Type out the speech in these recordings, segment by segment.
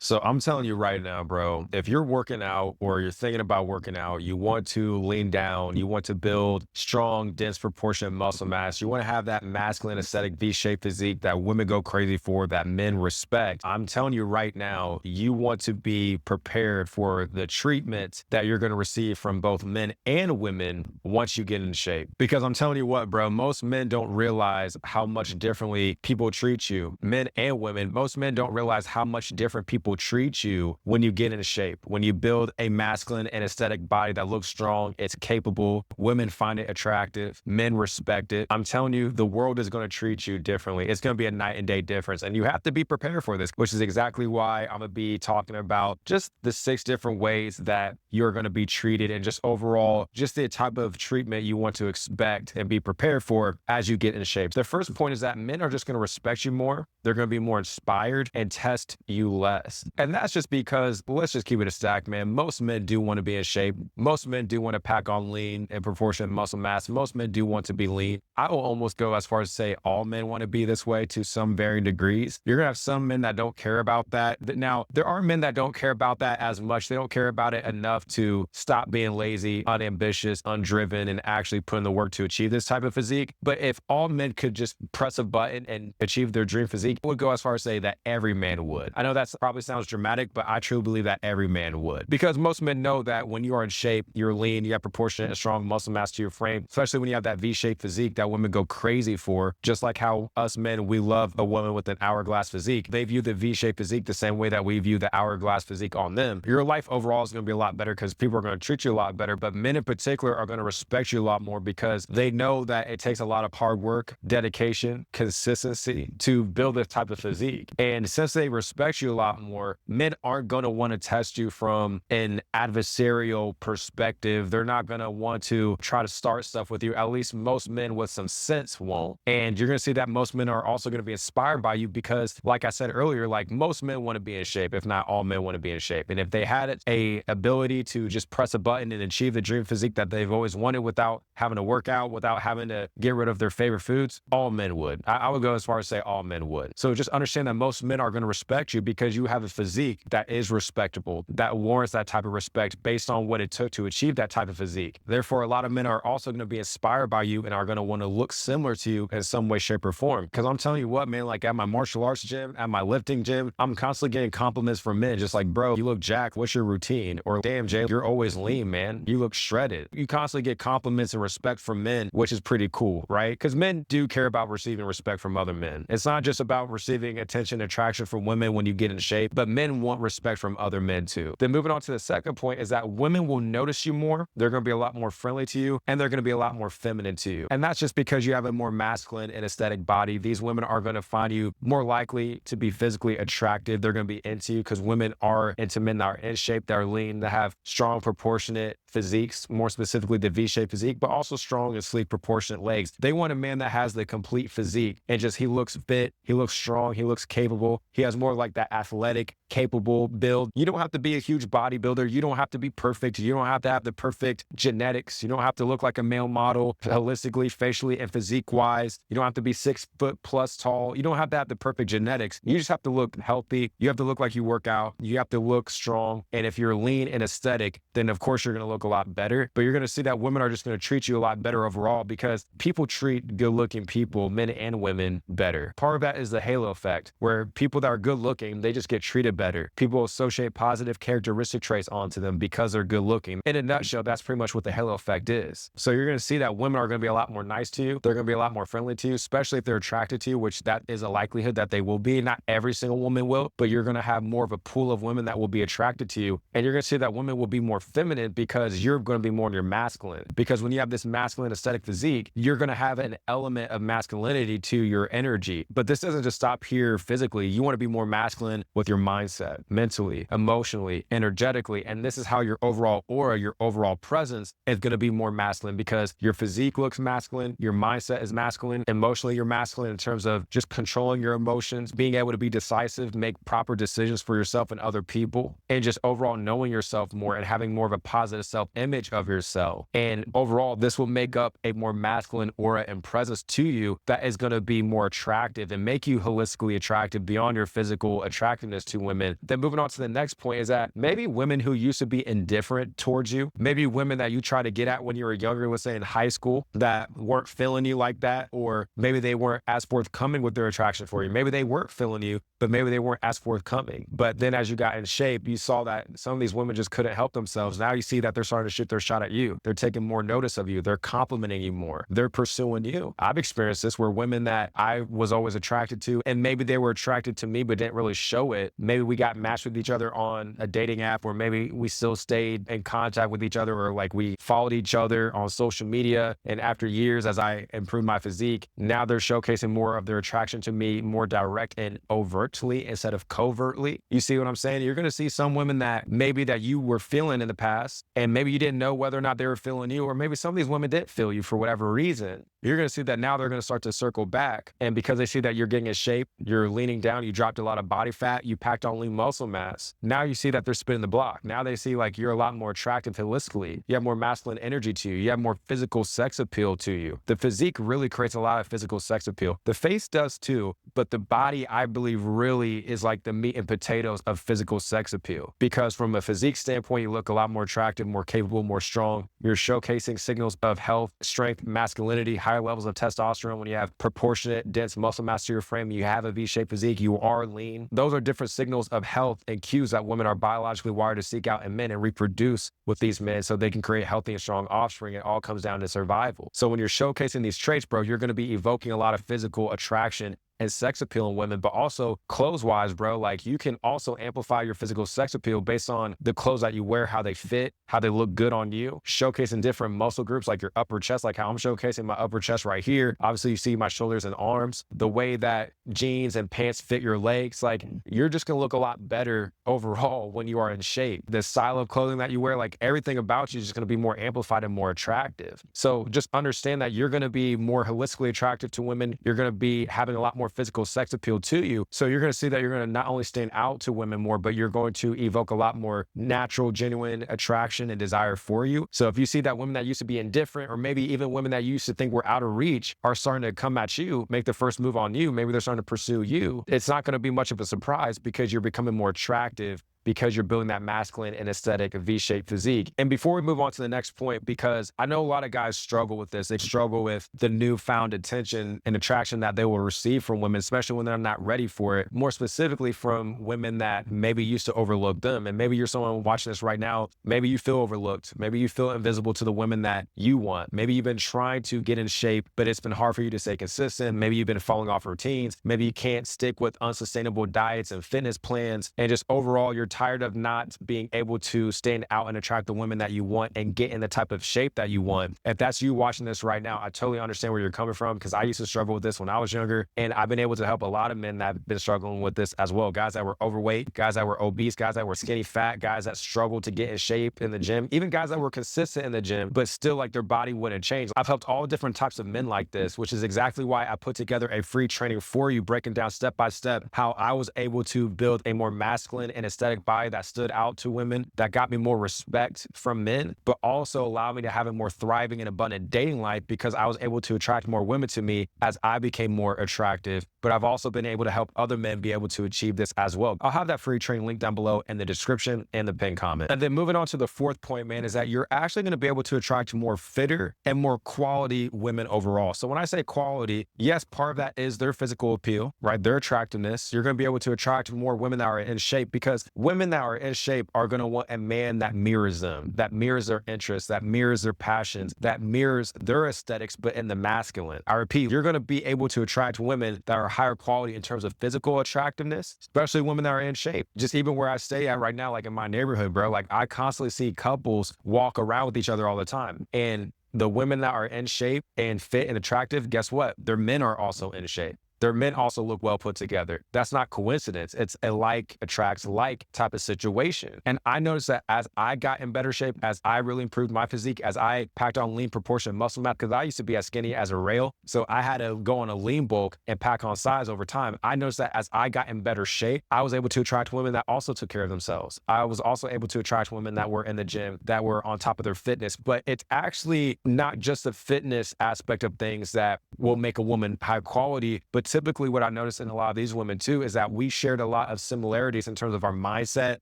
So I'm telling you right now, bro, if you're working out or you're thinking about working out, you want to lean down, you want to build strong, dense proportionate muscle mass, you want to have that masculine aesthetic V-shaped physique that women go crazy for, that men respect. I'm telling you right now, you want to be prepared for the treatment that you're going to receive from both men and women once you get in shape. Because I'm telling you what, bro, most men don't realize how much differently people treat you, men and women. Most men don't realize how much different people treat you when you get in shape, when you build a masculine and aesthetic body that looks strong, it's capable, women find it attractive, men respect it. I'm telling you, the world is going to treat you differently. It's going to be a night and day difference. And you have to be prepared for this, which is exactly why I'm going to be talking about just the 6 different ways that you're going to be treated and just overall, just the type of treatment you want to expect and be prepared for as you get in shape. The first point is that men are just going to respect you more. They're going to be more inspired and test you less. And that's just because, let's just keep it a stack, man. Most men do want to be in shape. Most men do want to pack on lean and proportionate muscle mass. Most men do want to be lean. I will almost go as far as to say all men want to be this way to some varying degrees. You're going to have some men that don't care about that. Now, there are men that don't care about that as much. They don't care about it enough to stop being lazy, unambitious, undriven, and actually put in the work to achieve this type of physique. But if all men could just press a button and achieve their dream physique, I would go as far as to say that every man would. I know that probably sounds dramatic, but I truly believe that every man would. Because most men know that when you are in shape, you're lean, you have proportionate and strong muscle mass to your frame, especially when you have that V-shaped physique that women go crazy for, just like how us men, we love a woman with an hourglass physique. They view the V-shaped physique the same way that we view the hourglass physique on them. Your life overall is going to be a lot better because people are going to treat you a lot better, but men in particular are going to respect you a lot more because they know that it takes a lot of hard work, dedication, consistency to build this type of physique. And since they respect you a lot more, men aren't going to want to test you from an adversarial perspective. They're not going to want to try to start stuff with you. At least most men with some sense won't. And you're going to see that most men are also going to be inspired by you because, like I said earlier, like most men want to be in shape, if not all men want to be in shape. And if they had a ability to just press a button and achieve the dream physique that they've always wanted without having to work out, without having to get rid of their favorite foods, all men would. I would go as far as say all men would. So just understand that most men are going to respect you because you have a physique that is respectable, that warrants that type of respect based on what it took to achieve that type of physique. Therefore, a lot of men are also going to be inspired by you and are going to want to look similar to you in some way, shape, or form. Because I'm telling you what, man, like at my martial arts gym, at my lifting gym, I'm constantly getting compliments from men just like, bro, you look jacked. What's your routine? Or damn, Jay, you're always lean, man. You look shredded. You constantly get compliments and respect from men, which is pretty cool, right? Because men do care about receiving respect from other men. It's not just about receiving attention, attraction from women when you get in shape, but men want respect from other men too. Then moving on to the second point is that women will notice you more. They're going to be a lot more friendly to you and they're going to be a lot more feminine to you. And that's just because you have a more masculine and aesthetic body. These women are going to find you more likely to be physically attractive. They're going to be into you because women are into men that are in shape, that are lean, that have strong proportionate physiques, more specifically the V-shaped physique, but also strong and sleek proportionate legs. They want a man that has the complete physique and just he looks fit, he looks strong, he looks capable. He has more like that athletic, capable build. You don't have to be a huge bodybuilder. You don't have to be perfect. You don't have to have the perfect genetics. You don't have to look like a male model holistically, facially, and physique wise. You don't have to be 6 foot plus tall. You don't have to have the perfect genetics. You just have to look healthy. You have to look like you work out. You have to look strong. And if you're lean and aesthetic, then of course you're going to look a lot better. But you're going to see that women are just going to treat you a lot better overall because people treat good looking people, men and women, better. Part of that is the halo effect, where people that are good looking, they just get treated better. People associate positive characteristic traits onto them because they're good looking. In a nutshell, that's pretty much what the halo effect is. So you're going to see that women are going to be a lot more nice to you. They're going to be a lot more friendly to you, especially if they're attracted to you, which that is a likelihood that they will be. Not every single woman will, but you're going to have more of a pool of women that will be attracted to you. And you're going to see that women will be more feminine because you're going to be more in your masculine. Because when you have this masculine aesthetic physique, you're going to have an element of masculinity to your energy. But this doesn't just stop here physically. You want to be more masculine with your mindset, mentally, emotionally, energetically. And this is how your overall aura, your overall presence is going to be more masculine because your physique looks masculine, your mindset is masculine, emotionally you're masculine in terms of just controlling your emotions, being able to be decisive, make proper decisions for yourself and other people, and just overall knowing yourself more and having more of a positive self-image of yourself. And overall, this will make up a more masculine aura and presence to you that is going to be more attractive and make you holistically attractive beyond your physical attractiveness to to women. Then moving on to the next point is that maybe women who used to be indifferent towards you, maybe women that you try to get at when you were younger, let's say in high school, that weren't feeling you like that, or maybe they weren't as forthcoming with their attraction for you. Maybe they weren't feeling you, but maybe they weren't as forthcoming. But then as you got in shape, you saw that some of these women just couldn't help themselves. Now you see that they're starting to shoot their shot at you. They're taking more notice of you. They're complimenting you more. They're pursuing you. I've experienced this where women that I was always attracted to, and maybe they were attracted to me, but didn't really show it. Maybe we got matched with each other on a dating app, or maybe we still stayed in contact with each other, or like we followed each other on social media. And after years, as I improved my physique, now they're showcasing more of their attraction to me more direct and overtly instead of covertly. You see what I'm saying? You're going to see some women that maybe that you were feeling in the past, and maybe you didn't know whether or not they were feeling you, or maybe some of these women didn't feel you for whatever reason. You're going to see that now they're going to start to circle back. And because they see that you're getting in shape, you're leaning down, you dropped a lot of body fat, you packed on lean muscle mass. Now you see that they're spinning the block. Now they see like you're a lot more attractive holistically. You have more masculine energy to you. You have more physical sex appeal to you. The physique really creates a lot of physical sex appeal. The face does too, but the body, I believe, really is like the meat and potatoes of physical sex appeal. Because from a physique standpoint, you look a lot more attractive, more capable, more strong. You're showcasing signals of health, strength, masculinity, higher levels of testosterone. When you have proportionate, dense muscle mass to your frame, you have a V-shaped physique, you are lean. Those are different signals of health and cues that women are biologically wired to seek out in men and reproduce with these men so they can create healthy and strong offspring. It all comes down to survival. So when you're showcasing these traits, bro, you're going to be evoking a lot of physical attraction and sex appeal in women, but also clothes wise, bro, like you can also amplify your physical sex appeal based on the clothes that you wear, how they fit, how they look good on you, showcasing different muscle groups like your upper chest, like how I'm showcasing my upper chest right here. Obviously you see my shoulders and arms, the way that jeans and pants fit your legs, like you're just gonna look a lot better overall when you are in shape. The style of clothing that you wear, like everything about you is just gonna be more amplified and more attractive. So just understand that you're gonna be more holistically attractive to women. You're gonna be having a lot more physical sex appeal to you. So you're going to see that you're going to not only stand out to women more, but you're going to evoke a lot more natural, genuine attraction and desire for you. So if you see that women that used to be indifferent, or maybe even women that you used to think were out of reach are starting to come at you, make the first move on you, maybe they're starting to pursue you, it's not going to be much of a surprise because you're becoming more attractive, because you're building that masculine and aesthetic V-shaped physique. And before we move on to the next point, because I know a lot of guys struggle with this, they struggle with the newfound attention and attraction that they will receive from women, especially when they're not ready for it, more specifically from women that maybe used to overlook them. And maybe you're someone watching this right now, maybe you feel overlooked, maybe you feel invisible to the women that you want. Maybe you've been trying to get in shape, but it's been hard for you to stay consistent. Maybe you've been falling off routines. Maybe you can't stick with unsustainable diets and fitness plans, and just overall you're tired of not being able to stand out and attract the women that you want and get in the type of shape that you want. If that's you watching this right now, I totally understand where you're coming from, because I used to struggle with this when I was younger, and I've been able to help a lot of men that have been struggling with this as well. Guys that were overweight, guys that were obese, guys that were skinny fat, guys that struggled to get in shape in the gym, even guys that were consistent in the gym, but still like their body wouldn't change. I've helped all different types of men like this, which is exactly why I put together a free training for you, breaking down step by step how I was able to build a more masculine and aesthetic body that stood out to women, that got me more respect from men, but also allowed me to have a more thriving and abundant dating life, because I was able to attract more women to me as I became more attractive. But I've also been able to help other men be able to achieve this as well. I'll have that free training link down below in the description and the pinned comment. And then moving on to the fourth point, man, is that you're actually going to be able to attract more fitter and more quality women overall. So when I say quality, yes, part of that is their physical appeal, right? Their attractiveness. You're going to be able to attract more women that are in shape, because women that are in shape are going to want a man that mirrors them, that mirrors their interests, that mirrors their passions, that mirrors their aesthetics, but in the masculine. I repeat, you're going to be able to attract women that are higher quality in terms of physical attractiveness, especially women that are in shape. Just even where I stay at right now, like in my neighborhood, bro, like I constantly see couples walk around with each other all the time. And the women that are in shape and fit and attractive, guess what? Their men are also in shape. Their men also look well put together. That's not coincidence. It's a like attracts like type of situation. And I noticed that as I got in better shape, as I really improved my physique, as I packed on lean proportion muscle mass, because I used to be as skinny as a rail, so I had to go on a lean bulk and pack on size over time. I noticed that as I got in better shape, I was able to attract women that also took care of themselves. I was also able to attract women that were in the gym, that were on top of their fitness. But it's actually not just the fitness aspect of things that will make a woman high quality, but typically what I noticed in a lot of these women too is that we shared a lot of similarities in terms of our mindset,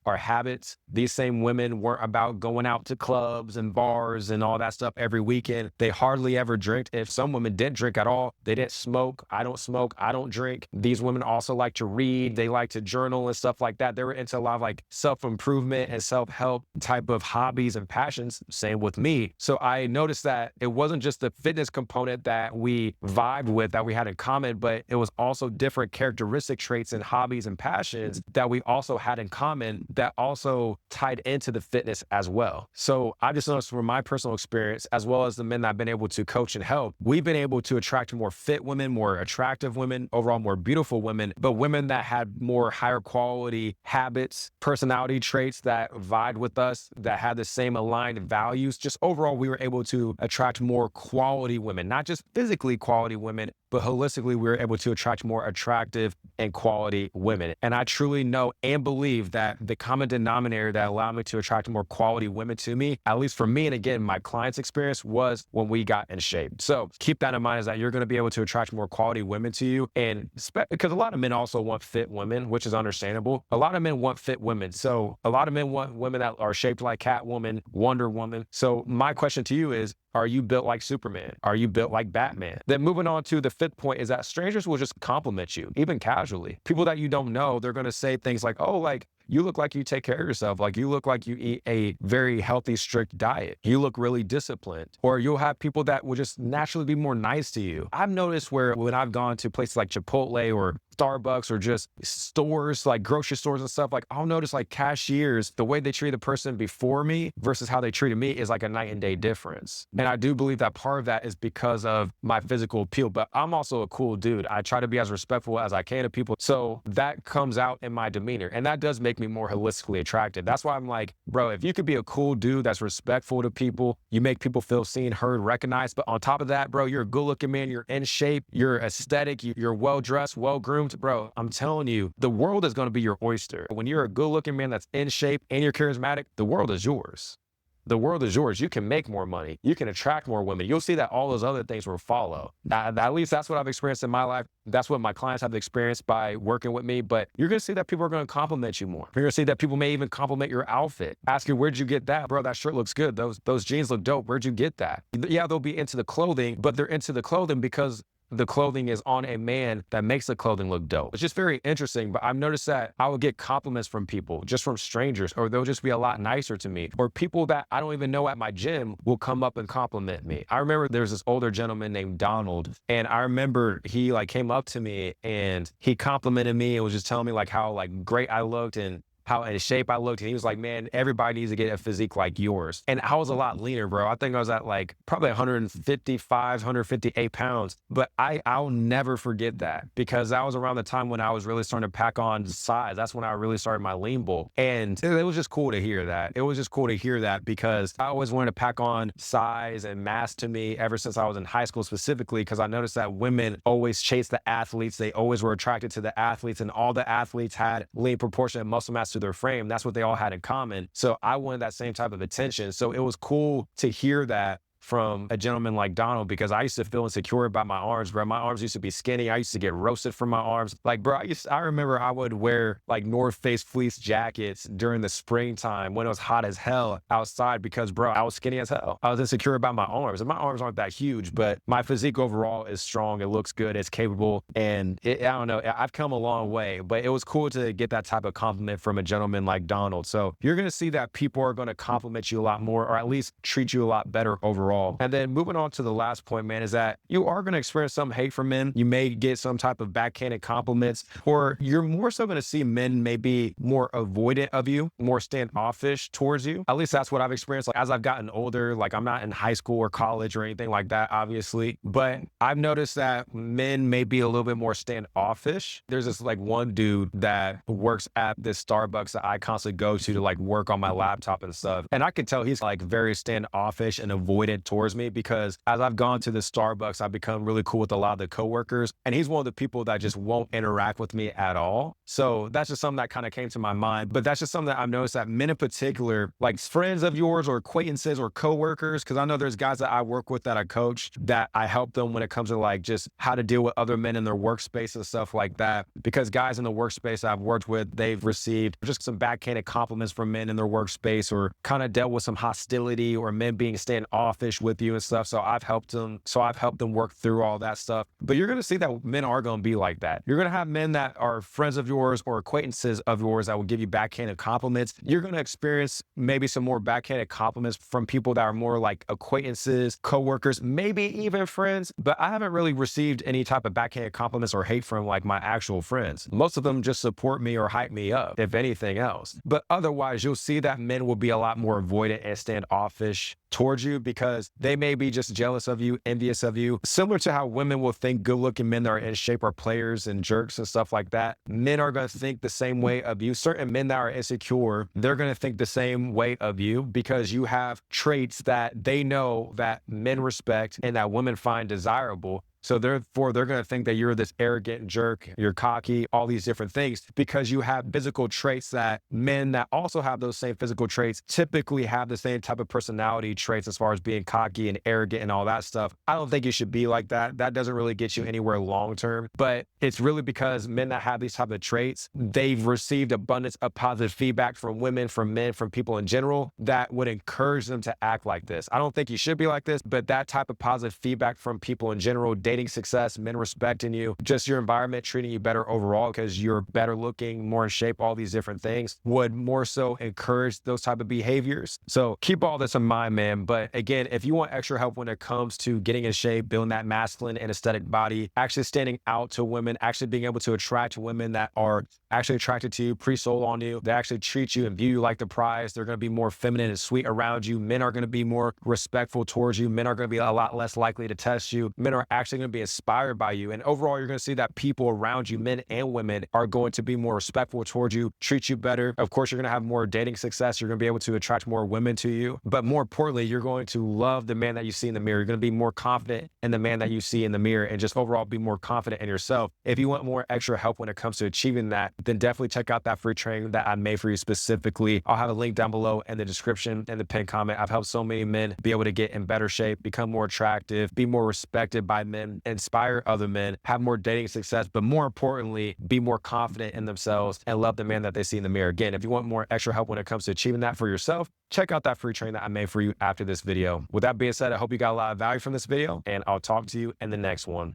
our habits. These same women weren't about going out to clubs and bars and all that stuff every weekend. They hardly ever drink. If some women didn't drink at all, they didn't smoke. I don't smoke. I don't drink. These women also like to read. They like to journal and stuff like that. They were into a lot of like self-improvement and self-help type of hobbies and passions. Same with me. So I noticed that it wasn't just the fitness component that we vibed with, that we had in common, but it was also different characteristic traits and hobbies and passions that we also had in common that also tied into the fitness as well. So I just noticed from my personal experience, as well as the men that I've been able to coach and help, we've been able to attract more fit women, more attractive women, overall more beautiful women, but women that had more higher quality habits, personality traits that vied with us, that had the same aligned values. Just overall, we were able to attract more quality women, not just physically quality women, but holistically, we were able to attract more attractive and quality women. And I truly know and believe that the common denominator that allowed me to attract more quality women to me, at least for me, and again, my client's experience, was when we got in shape. So keep that in mind, is that you're going to be able to attract more quality women to you. And because a lot of men also want fit women, which is understandable. A lot of men want fit women. So a lot of men want women that are shaped like Catwoman, Wonder Woman. So my question to you is, are you built like Superman? Are you built like Batman? Then moving on to the fifth point is that strangers will just compliment you, even casually. People that you don't know, they're going to say things like, oh, like, you look like you take care of yourself. Like, you look like you eat a very healthy, strict diet. You look really disciplined. Or you'll have people that will just naturally be more nice to you. I've noticed where when I've gone to places like Chipotle or Starbucks or just stores, like grocery stores and stuff, like I'll notice like cashiers, the way they treat the person before me versus how they treated me is like a night and day difference. And I do believe that part of that is because of my physical appeal, but I'm also a cool dude. I try to be as respectful as I can to people. So that comes out in my demeanor, and that does make me more holistically attractive. That's why I'm like, bro, if you could be a cool dude that's respectful to people, you make people feel seen, heard, recognized. But on top of that, bro, you're a good looking man, you're in shape, you're aesthetic, you're well dressed, well groomed, bro, I'm telling you, the world is going to be your oyster. When you're a good looking man that's in shape and you're charismatic, the world is yours. The world is yours. You can make more money. You can attract more women. You'll see that all those other things will follow. At least that's what I've experienced in my life. That's what my clients have experienced by working with me. But you're going to see that people are going to compliment you more. You're going to see that people may even compliment your outfit. Ask you, where'd you get that? Bro, that shirt looks good. Those jeans look dope. Where'd you get that? Yeah, they'll be into the clothing, but they're into the clothing because the clothing is on a man that makes the clothing look dope. It's just very interesting, but I've noticed that I would get compliments from people, just from strangers, or they'll just be a lot nicer to me. Or people that I don't even know at my gym will come up and compliment me. I remember there was this older gentleman named Donald, and I remember he like came up to me and he complimented me and was just telling me like how like great I looked and how in shape I looked. And he was like, man, everybody needs to get a physique like yours. And I was a lot leaner, bro. I think I was at like probably 155, 158 pounds. But I'll never forget that, because that was around the time when I was really starting to pack on size. That's when I really started my lean bull. And it was just cool to hear that. It was just cool to hear that, because I always wanted to pack on size and mass to me ever since I was in high school specifically, because I noticed that women always chase the athletes. They always were attracted to the athletes, and all the athletes had lean, proportionate muscle mass to their frame. That's what they all had in common. So I wanted that same type of attention. So it was cool to hear that from a gentleman like Donald, because I used to feel insecure about my arms, bro. My arms used to be skinny. I used to get roasted from my arms. Like, bro, I remember I would wear like North Face fleece jackets during the springtime when it was hot as hell outside, because, bro, I was skinny as hell. I was insecure about my arms, and my arms aren't that huge, but my physique overall is strong. It looks good. It's capable. And I don't know, I've come a long way, but it was cool to get that type of compliment from a gentleman like Donald. So you're going to see that people are going to compliment you a lot more, or at least treat you a lot better overall. And then moving on to the last point, man, is that you are going to experience some hate from men. You may get some type of backhanded compliments, or you're more so going to see men maybe more avoidant of you, more standoffish towards you. At least that's what I've experienced. Like, as I've gotten older, like I'm not in high school or college or anything like that, obviously, but I've noticed that men may be a little bit more standoffish. There's this like one dude that works at this Starbucks that I constantly go to like work on my laptop and stuff. And I could tell he's like very standoffish and avoidant men towards me, because as I've gone to the Starbucks, I've become really cool with a lot of the coworkers, and he's one of the people that just won't interact with me at all. So that's just something that kind of came to my mind. But that's just something that I've noticed, that men in particular, like friends of yours or acquaintances or coworkers, because I know there's guys that I work with that I coach, that I help them when it comes to like just how to deal with other men in their workspace and stuff like that. Because guys in the workspace I've worked with, they've received just some backhanded compliments from men in their workspace, or kind of dealt with some hostility, or men being standoffish with you and stuff. So I've helped them. Work through all that stuff. But you're going to see that men are going to be like that. You're going to have men that are friends of yours or acquaintances of yours that will give you backhanded compliments. You're going to experience maybe some more backhanded compliments from people that are more like acquaintances, coworkers, maybe even friends. But I haven't really received any type of backhanded compliments or hate from like my actual friends. Most of them just support me or hype me up, if anything else. But otherwise, you'll see that men will be a lot more avoidant and standoffish towards you, because they may be just jealous of you, envious of you. Similar to how women will think good-looking men that are in shape are players and jerks and stuff like that. Men are going to think the same way of you. Certain men that are insecure, they're going to think the same way of you, because you have traits that they know that men respect and that women find desirable. So therefore, they're going to think that you're this arrogant jerk, you're cocky, all these different things, because you have physical traits that men that also have those same physical traits typically have the same type of personality traits as far as being cocky and arrogant and all that stuff. I don't think you should be like that. That doesn't really get you anywhere long term. But it's really because men that have these type of traits, they've received abundance of positive feedback from women, from men, from people in general, that would encourage them to act like this. I don't think you should be like this, but that type of positive feedback from people in general, dating success, men respecting you, just your environment treating you better overall because you're better looking, more in shape, all these different things, would more so encourage those type of behaviors. So keep all this in mind, man. But again, if you want extra help when it comes to getting in shape, building that masculine and aesthetic body, actually standing out to women, actually being able to attract women that are actually attracted to you, pre-sold on you, they actually treat you and view you like the prize, they're going to be more feminine and sweet around you. Men are going to be more respectful towards you. Men are going to be a lot less likely to test you. Men are actually going to be inspired by you. And overall, you're going to see that people around you, men and women, are going to be more respectful towards you, treat you better. Of course, you're going to have more dating success. You're going to be able to attract more women to you. But more importantly, you're going to love the man that you see in the mirror. You're going to be more confident in the man that you see in the mirror, and just overall be more confident in yourself. If you want more extra help when it comes to achieving that, then definitely check out that free training that I made for you specifically. I'll have a link down below in the description and the pinned comment. I've helped so many men be able to get in better shape, become more attractive, be more respected by men, inspire other men, have more dating success, but more importantly, be more confident in themselves and love the man that they see in the mirror. Again, if you want more extra help when it comes to achieving that for yourself, check out that free training that I made for you after this video. With that being said, I hope you got a lot of value from this video, and I'll talk to you in the next one.